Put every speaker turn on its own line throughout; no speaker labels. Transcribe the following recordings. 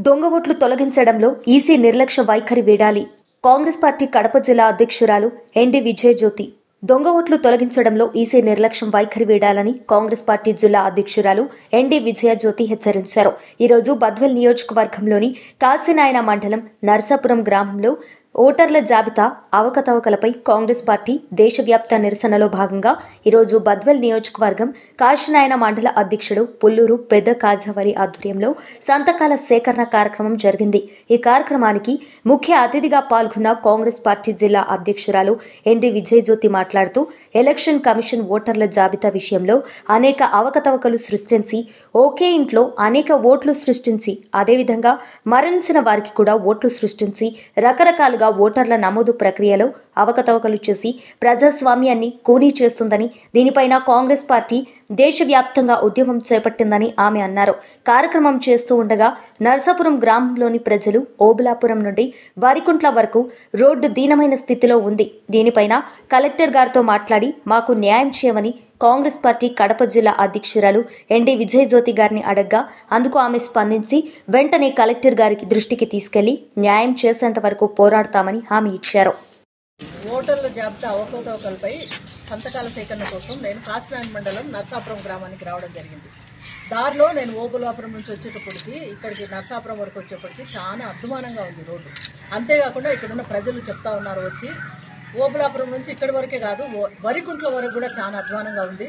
దొంగ ఓట్లు తొలగించడంలో ఈసీ నిర్లక్ష్య వైఖరి వీడాలి. కాంగ్రెస్ పార్టీ కడప జిల్లా అధ్యక్షురాలు ఎన్డి విజయజ్యోతి దొంగ ఓట్లు తొలగించడంలో ఈసీ నిర్లక్ష్యం వైఖరి వీడాలని కాంగ్రెస్ పార్టీ జిల్లా అధ్యక్షురాలు ఎన్డి విజయజ్యోతి హెచ్చరించారు. ఈరోజు బద్వేల్ నియోజకవర్గంలోని కాశీనాయన మండలం నర్సాపురం గ్రామంలో ఓటర్ల జాబితా అవకతవకలపై కాంగ్రెస్ పార్టీ దేశవ్యాప్త నిరసనలో భాగంగా ఈరోజు బద్వేల్ నియోజకవర్గం కాశీనాయన మండల అధ్యక్షుడు పుల్లూరు పెద్ద కాజావరి ఆధ్వర్యంలో సంతకాల సేకరణ కార్యక్రమం జరిగింది. ఈ కార్యక్రమానికి ముఖ్య అతిథిగా పాల్గొన్న కాంగ్రెస్ పార్టీ జిల్లా అధ్యక్షురాలు ఎన్డి విజయజ్యోతి మాట్లాడుతూ ఎలక్షన్ కమిషన్ ఓటర్ల జాబితా విషయంలో అనేక అవకతవకలు సృష్టించి ఒకే ఇంట్లో అనేక ఓట్లు సృష్టించి అదేవిధంగా మరణించిన వారికి కూడా ఓట్లు సృష్టించి రకరకాలుగా ఓటర్ల నమోదు ప్రక్రియలో అవకతవకలు చేసి ప్రజాస్వామ్యాన్ని కూనీ చేస్తుందని, దీనిపైన కాంగ్రెస్ పార్టీ దేశవ్యాప్తంగా ఉద్యమం చేపట్టిందని ఆమె అన్నారు. కార్యక్రమం చేస్తూ ఉండగా నర్సాపురం గ్రామంలోని ప్రజలు ఓబులాపురం నుండి వరికుంట్ల వరకు రోడ్డు దీనమైన స్థితిలో ఉంది. దీనిపైన కలెక్టర్ గారితో మాట్లాడి మాకు న్యాయం చేయమని కాంగ్రెస్ పార్టీ కడప జిల్లా అధ్యక్షురాలు ఎన్డి విజయజ్యోతి గారిని అడగ్గా అందుకు ఆమె స్పందించి వెంటనే కలెక్టర్ గారికి దృష్టికి తీసుకెళ్లి న్యాయం చేసేంత వరకు పోరాడతామని హామీ ఇచ్చారు.
ఓటర్ల జాబితా అవకతవకలపై సంతకాల సేకరణ కోసం నేను కాశీనాయన మండలం నర్సాపురం గ్రామానికి రావడం జరిగింది. దారిలో నేను ఓబులాపురం నుంచి వచ్చేటప్పటికి ఇక్కడికి నర్సాపురం వరకు వచ్చేప్పటికి చాలా అద్భుతంగా ఉంది రోడ్డు. అంతేకాకుండా ఇక్కడ ఉన్న ప్రజలు చెప్తా ఉన్నారు, వచ్చి ఓబులాపురం నుంచి ఇక్కడి వరకే కాదు వరికుంట్ల వరకు కూడా చాలా అధ్వానంగా ఉంది.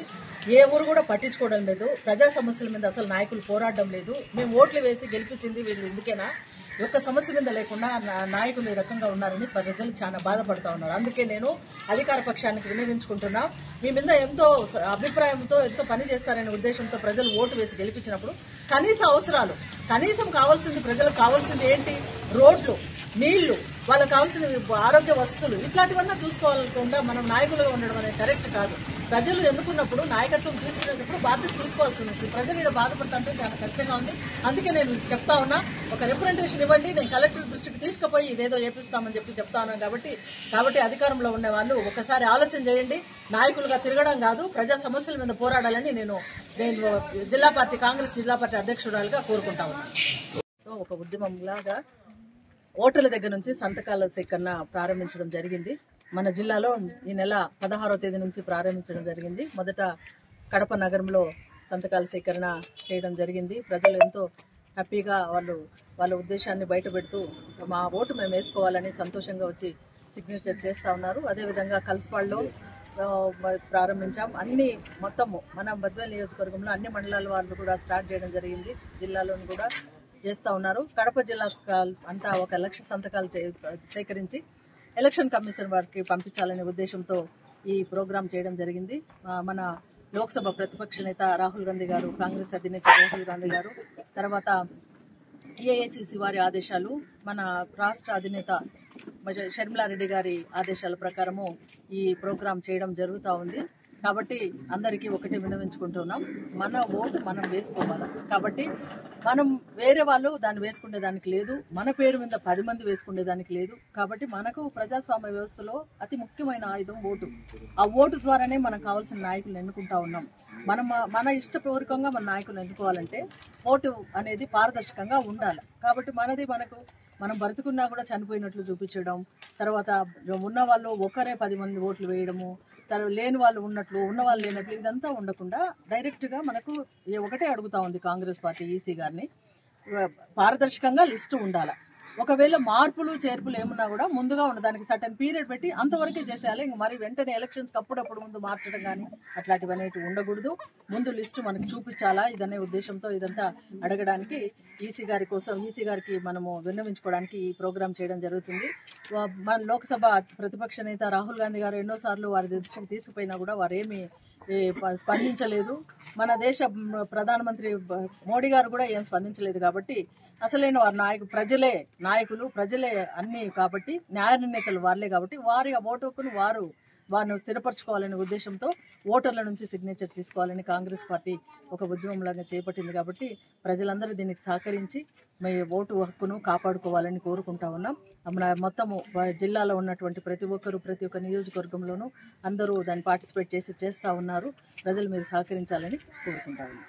ఏ ఊరు కూడా పట్టించుకోవడం లేదు. ప్రజా సమస్యల మీద అసలు నాయకులు పోరాడడం లేదు. మేము ఓట్లు వేసి గెలిపించింది వీళ్ళు ఎందుకేనా, ఒక్క సమస్య మీద లేకుండా నాయకులు ఈ రకంగా ఉన్నారని ప్రజలు చాలా బాధపడుతూ ఉన్నారు. అందుకే నేను అధికార పక్షానికి వినియోగించుకుంటున్నా. మీ మీద ఎంతో అభిప్రాయంతో ఎంతో పని చేస్తారనే ఉద్దేశంతో ప్రజలు ఓటు వేసి గెలిపించినప్పుడు కనీస అవసరాలు, కనీసం కావాల్సింది, ప్రజలకు కావాల్సింది ఏంటి? రోడ్లు, నీళ్లు, వాళ్ళకి కావాల్సిన ఆరోగ్య వసతులు, ఇట్లాంటివన్నీ చూసుకోవాలనుకుంటా మనం నాయకులుగా ఉండడం అనేది కరెక్ట్ కాదు. ప్రజలు ఎన్నుకున్నప్పుడు నాయకత్వం తీసుకునేటప్పుడు బాధ్యత తీసుకోవాల్సి ఉంది. ప్రజలు ఇక్కడ బాధపడుతుంటే చాలా కష్టంగా ఉంది. అందుకే నేను చెప్తా ఉన్నా, ఒక రిప్రజెంటేషన్ ఇవ్వండి, నేను కలెక్టర్ దృష్టికి తీసుకుపోయి ఇదేదో చేపిస్తామని చెప్తా ఉన్నాను. కాబట్టి అధికారంలో ఉండే వాళ్ళు ఒకసారి ఆలోచన చేయండి. నాయకులుగా తిరగడం కాదు, ప్రజా సమస్యల మీద పోరాడాలని నేను జిల్లా పార్టీ, కాంగ్రెస్ జిల్లా పార్టీ అధ్యక్షురాలుగా కోరుకుంటా ఉన్నాను. ఒక ఉద్యమం లాగా ఓటర్ల దగ్గర నుంచి సంతకాల సేకరణ ప్రారంభించడం జరిగింది. మన జిల్లాలో ఈ నెల 16వ తేదీ నుంచి ప్రారంభించడం జరిగింది. మొదట కడప నగరంలో సంతకాల సేకరణ చేయడం జరిగింది. ప్రజలు ఎంతో హ్యాపీగా వాళ్ళ ఉద్దేశాన్ని బయటపెడుతూ మా ఓటు మేము వేసుకోవాలని సంతోషంగా వచ్చి సిగ్నేచర్ చేస్తూ ఉన్నారు. అదేవిధంగా కల్స్పాడ్లో ప్రారంభించాం. మొత్తము మన బద్వేల్ నియోజకవర్గంలో అన్ని మండలాల వాళ్ళు కూడా స్టార్ట్ చేయడం జరిగింది. జిల్లాలోని కూడా చేస్తూ ఉన్నారు. కడప జిల్లా అంతా 1 లక్ష సంతకాలు సేకరించి ఎలక్షన్ కమిషన్ వారికి పంపించాలనే ఉద్దేశంతో ఈ ప్రోగ్రాం చేయడం జరిగింది. మన లోక్సభ ప్రతిపక్ష నేత రాహుల్ గాంధీ గారు, కాంగ్రెస్ అధినేత రాహుల్ గాంధీ గారు, తర్వాత ఏఐసిసి వారి ఆదేశాలు, మన రాష్ట్ర అధినేత షర్మిలారెడ్డి గారి ఆదేశాల ప్రకారము ఈ ప్రోగ్రాం చేయడం జరుగుతూ ఉంది. కాబట్టి అందరికీ ఒకటి విన్నవించుకుంటున్నాం, మన ఓటు మనం వేసుకోవాలి. కాబట్టి మనం వేరే వాళ్ళు దాన్ని వేసుకునే దానికి లేదు, మన పేరు మీద 10 మంది వేసుకునే దానికి లేదు. కాబట్టి మనకు ప్రజాస్వామ్య వ్యవస్థలో అతి ముఖ్యమైన ఆయుధం ఓటు. ఆ ఓటు ద్వారానే మనకు కావాల్సిన నాయకులను ఎన్నుకుంటా ఉన్నాం. మన ఇష్టపూర్వకంగా మన నాయకులను ఎన్నుకోవాలంటే ఓటు అనేది పారదర్శకంగా ఉండాలి. కాబట్టి మనం బ్రతుకున్నా కూడా చనిపోయినట్లు చూపించడం, తర్వాత ఉన్న వాళ్ళు ఒకరే 10 మంది ఓట్లు వేయడము, లేని వాళ్ళు ఉన్నట్లు, ఉన్న వాళ్ళు లేనట్లు, ఇదంతా ఉండకుండా డైరెక్ట్ గా మనకు ఒకటే అడుగుతా ఉంది కాంగ్రెస్ పార్టీ ఈసీ గారిని, పారదర్శకంగా లిస్టు ఉండాలి. ఒకవేళ మార్పులు చేర్పులు ఏమున్నా కూడా ముందుగా దానికి సర్టెన్ పీరియడ్ పెట్టి అంతవరకే చేసేయాలి. ఇంక మరి వెంటనే ఎలక్షన్స్ అప్పుడప్పుడు ముందు మార్చడం కానీ అట్లాంటివి అనేవి ఉండకూడదు. ముందు లిస్టు మనకి చూపించాలా, ఇదనే ఉద్దేశంతో ఇదంతా అడగడానికి ఈసీ గారికి మనము విన్నవించుకోవడానికి ఈ ప్రోగ్రాం చేయడం జరుగుతుంది. మన లోక్సభ ప్రతిపక్ష నేత రాహుల్ గాంధీ గారు ఎన్నోసార్లు వారి దృష్టికి తీసుకుపోయినా కూడా వారేమీ స్పందించలేదు. మన దేశ ప్రధానమంత్రి మోడీ గారు కూడా ఏం స్పందించలేదు. కాబట్టి అసలైన వారు నాయకులు ప్రజలే అన్ని, కాబట్టి న్యాయ నిర్ణేతలు వాళ్లే. కాబట్టి వారి ఆ ఓటు హక్కును వారిని స్థిరపరచుకోవాలనే ఉద్దేశంతో ఓటర్ల నుంచి సిగ్నేచర్ తీసుకోవాలని కాంగ్రెస్ పార్టీ ఒక ఉద్యమంలాగా చేపట్టింది. కాబట్టి ప్రజలందరూ దీనికి సహకరించి మీ ఓటు హక్కును కాపాడుకోవాలని కోరుకుంటా ఉన్నాం. మొత్తము జిల్లాలో ఉన్నటువంటి ప్రతి ఒక్క నియోజకవర్గంలోనూ అందరూ దాన్ని పార్టిసిపేట్ చేస్తా ఉన్నారు. ప్రజలు మీరు సహకరించాలని కోరుకుంటా ఉన్నాం.